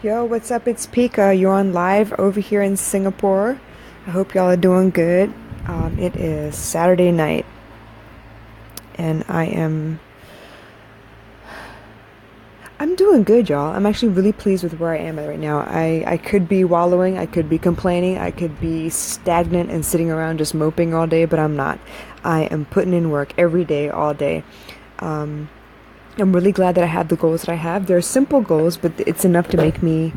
Yo, what's up? It's Pika. You're on live over here in Singapore. I hope y'all are doing good. It is Saturday night, and I'm doing good, y'all. I'm actually really pleased with where I am at right now. I could be wallowing, I could be complaining, I could be stagnant and sitting around just moping all day, but I'm not. I am putting in work every day, all day. Um, I'm really glad that I have the goals that I have. They're simple goals, but it's enough to make me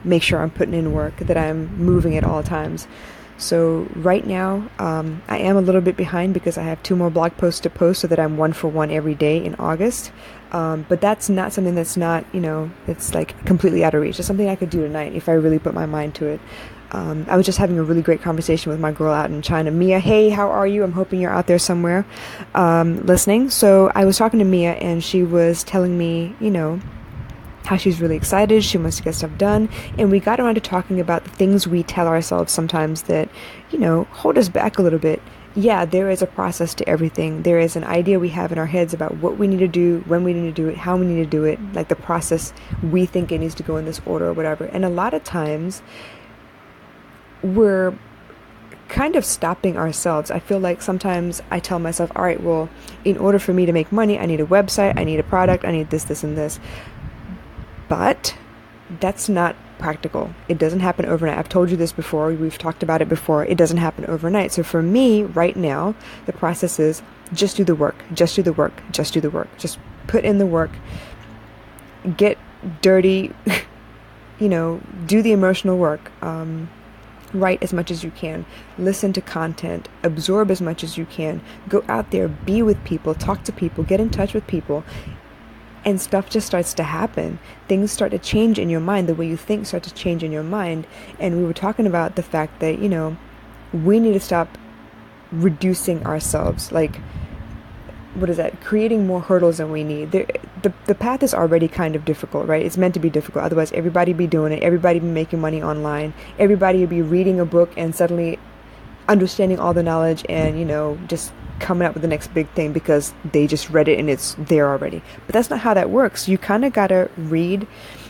make sure I'm putting in work, that I'm moving at all times. So right now, I am a little bit behind because I have two more blog posts to post so that I'm one for one every day in August. But that's not something that's not, it's like completely out of reach. It's something I could do tonight if I really put my mind to it. I was just having a really great conversation with my girl out in China. Mia, hey, how are you? I'm hoping you're out there somewhere listening. So I was talking to Mia and she was telling me, how she's really excited, she wants to get stuff done, and we got around to talking about the things we tell ourselves sometimes that, hold us back a little bit. Yeah, there is a process to everything. There is an idea we have in our heads about what we need to do, when we need to do it, how we need to do it, like the process we think it needs to go in this order or whatever. And a lot of times we're kind of stopping ourselves. I feel like sometimes I tell myself, all right, well, in order for me to make money, I need a website, I need a product, I need this, this, and this. But that's not practical. It doesn't happen overnight. I've told you this before. We've talked about it before. It doesn't happen overnight. So for me, right now, the process is just do the work. Just do the work. Just do the work. Just put in the work. Get dirty. Do the emotional work. Write as much as you can. Listen to content. Absorb as much as you can. Go out there. Be with people. Talk to people. Get in touch with people. And stuff just starts to happen. Things start to change in your mind. The way you think starts to change in your mind. And we were talking about the fact that, we need to stop reducing ourselves. Like, what is that? Creating more hurdles than we need. The path is already kind of difficult, right? It's meant to be difficult. Otherwise, everybody be doing it. Everybody be making money online. Everybody would be reading a book and suddenly understanding all the knowledge and, just coming up with the next big thing because they just read it and it's there already. But that's not how that works. You kind of got to read.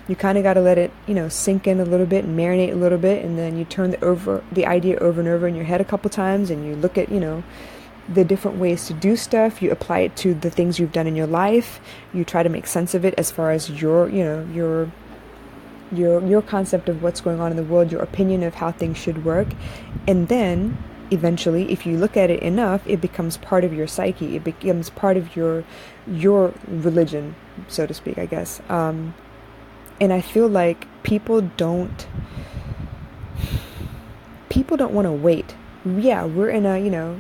You kind of got to let it, sink in a little bit and marinate a little bit. And then you turn the idea over and over in your head a couple times and you look at, the different ways to do stuff. You apply it to the things you've done in your life. You try to make sense of it as far as your concept of what's going on in the world, your opinion of how things should work. And then eventually, if you look at it enough, it becomes part of your psyche. It becomes part of your religion, so to speak, I guess. And I feel like people don't want to wait. Yeah, we're in a,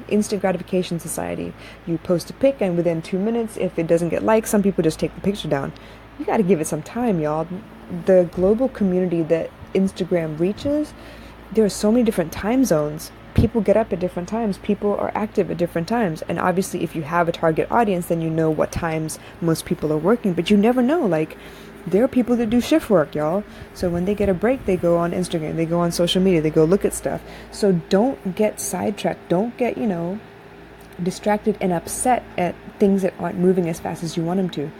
instant gratification society. You post a pic and within 2 minutes, if it doesn't get liked, some people just take the picture down. You got to give it some time, y'all. The global community that Instagram reaches, there are so many different time zones. People get up at different times. People are active at different times. And obviously, if you have a target audience, then you know what times most people are working. But you never know. Like, there are people that do shift work, y'all. So when they get a break, they go on Instagram. They go on social media. They go look at stuff. So don't get sidetracked. Don't get, distracted and upset at things that aren't moving as fast as you want them to.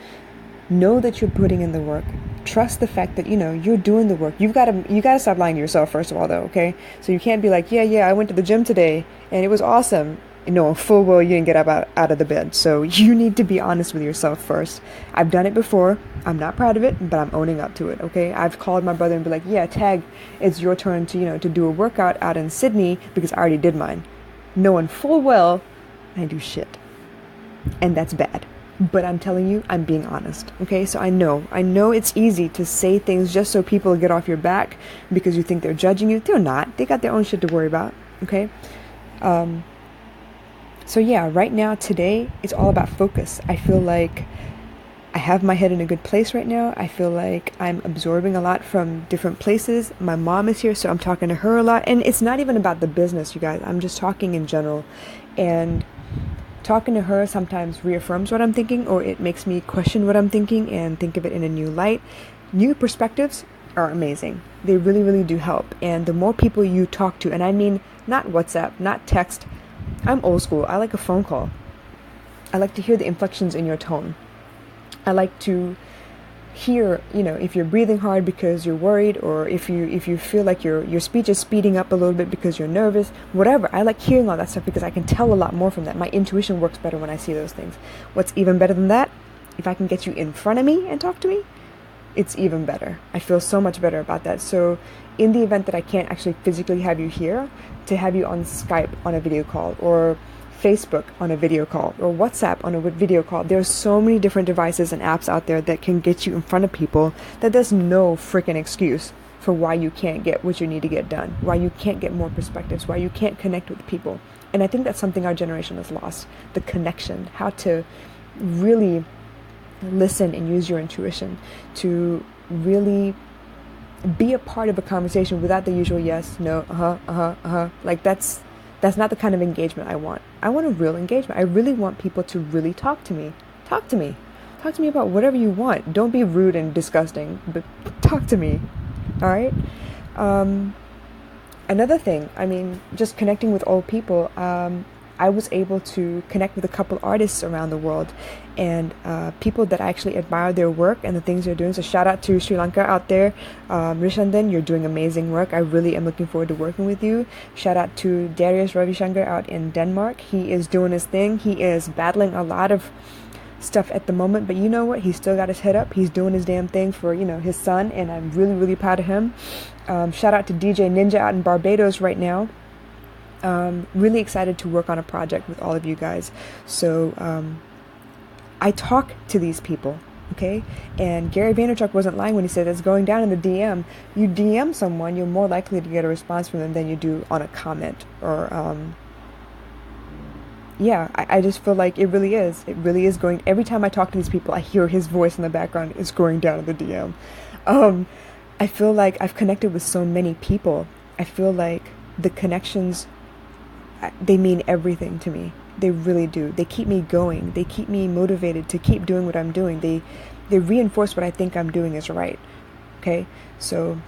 Know that you're putting in the work. Trust the fact that, you're doing the work. You got to stop lying to yourself, first of all, though, okay? So you can't be like, yeah, I went to the gym today and it was awesome. Full well, you didn't get up out of the bed. So you need to be honest with yourself first. I've done it before. I'm not proud of it, but I'm owning up to it, okay? I've called my brother and be like, yeah, Tag, it's your turn to, to do a workout out in Sydney because I already did mine. Knowing full well I do shit. And that's bad. But I'm telling you, I'm being honest, okay? So I know it's easy to say things just so people get off your back because you think they're judging you. They're not. They got their own shit to worry about, okay? So yeah, right now, today, it's all about focus. I feel like I have my head in a good place right now. I feel like I'm absorbing a lot from different places. My mom is here, so I'm talking to her a lot. And it's not even about the business, you guys. I'm just talking in general. And talking to her sometimes reaffirms what I'm thinking, or it makes me question what I'm thinking and think of it in a new light. New perspectives are amazing. They really, really do help. And the more people you talk to, and I mean not WhatsApp, not text. I'm old school. I like a phone call. I like to hear the inflections in your tone. I like to hear, if you're breathing hard because you're worried, or if you feel like your speech is speeding up a little bit because you're nervous, whatever. I like hearing all that stuff because I can tell a lot more from that. My intuition works better when I see those things. What's even better than that? If I can get you in front of me and talk to me, it's even better. I feel so much better about that. So in the event that I can't actually physically have you here, to have you on Skype on a video call, or Facebook on a video call, or WhatsApp on a video call. There's so many different devices and apps out there that can get you in front of people that there's no freaking excuse for why you can't get what you need to get done, why you can't get more perspectives, why you can't connect with people. And I think that's something our generation has lost, the connection, how to really listen and use your intuition to really be a part of a conversation without the usual yes, no, like that's not the kind of engagement I want. I want a real engagement. I really want people to really talk to me. Talk to me about whatever you want. Don't be rude and disgusting, but talk to me. All right? Another thing, just connecting with old people, I was able to connect with a couple artists around the world, and people that I actually admire their work and the things they're doing. So shout out to Sri Lanka out there. Rishandan, you're doing amazing work. I really am looking forward to working with you. Shout out to Darius Ravishankar out in Denmark. He is doing his thing. He is battling a lot of stuff at the moment, but you know what? He's still got his head up. He's doing his damn thing for, his son, and I'm really, really proud of him. Shout out to DJ Ninja out in Barbados right now. Really excited to work on a project with all of you guys. So I talk to these people, okay? And Gary Vaynerchuk wasn't lying when he said it's going down in the DM. You DM someone, you're more likely to get a response from them than you do on a comment. Or I just feel like it really is. It really is going. Every time I talk to these people, I hear his voice in the background. It's going down in the DM. I feel like I've connected with so many people. I feel like the connections, they mean everything to me. They really do. They keep me going. They keep me motivated to keep doing what I'm doing. They reinforce what I think I'm doing is right. Okay? So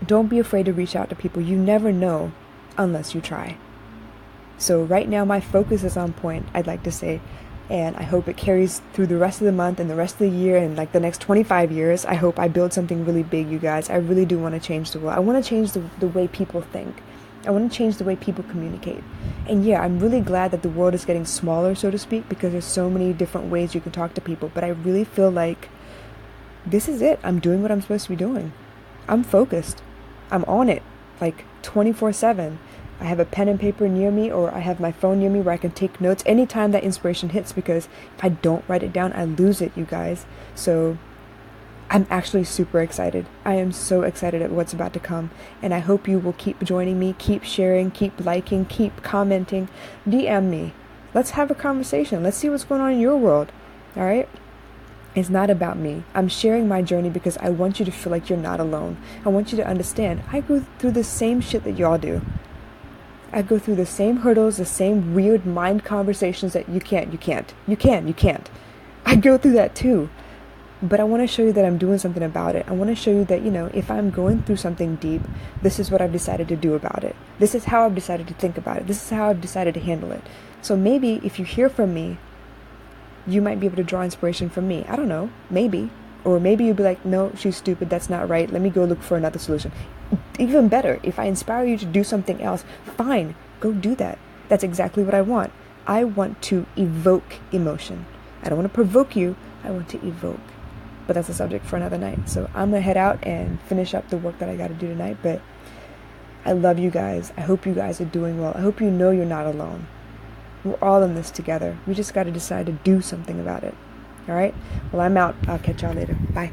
don't be afraid to reach out to people. You never know unless you try. So right now my focus is on point, I'd like to say, and I hope it carries through the rest of the month and the rest of the year and like the next 25 years. I hope I build something really big, you guys. I really do want to change the world. I want to change the way people think. I want to change the way people communicate. And yeah, I'm really glad that the world is getting smaller, so to speak, because there's so many different ways you can talk to people. But I really feel like this is it. I'm doing what I'm supposed to be doing. I'm focused. I'm on it, like 24/7. I have a pen and paper near me, or I have my phone near me where I can take notes anytime that inspiration hits, because if I don't write it down, I lose it, you guys. So I'm actually super excited. I am so excited at what's about to come. And I hope you will keep joining me, keep sharing, keep liking, keep commenting. DM me. Let's have a conversation. Let's see what's going on in your world. All right? It's not about me. I'm sharing my journey because I want you to feel like you're not alone. I want you to understand I go through the same shit that y'all do. I go through the same hurdles, the same weird mind conversations that you can't. I go through that too. But I want to show you that I'm doing something about it. I want to show you that, if I'm going through something deep, this is what I've decided to do about it. This is how I've decided to think about it. This is how I've decided to handle it. So maybe if you hear from me, you might be able to draw inspiration from me. I don't know. Maybe. Or maybe you'll be like, no, she's stupid. That's not right. Let me go look for another solution. Even better, if I inspire you to do something else, fine, go do that. That's exactly what I want. I want to evoke emotion. I don't want to provoke you. I want to evoke. But that's a subject for another night. So I'm going to head out and finish up the work that I got to do tonight. But I love you guys. I hope you guys are doing well. I hope you know you're not alone. We're all in this together. We just got to decide to do something about it. All right? Well, I'm out. I'll catch y'all later. Bye.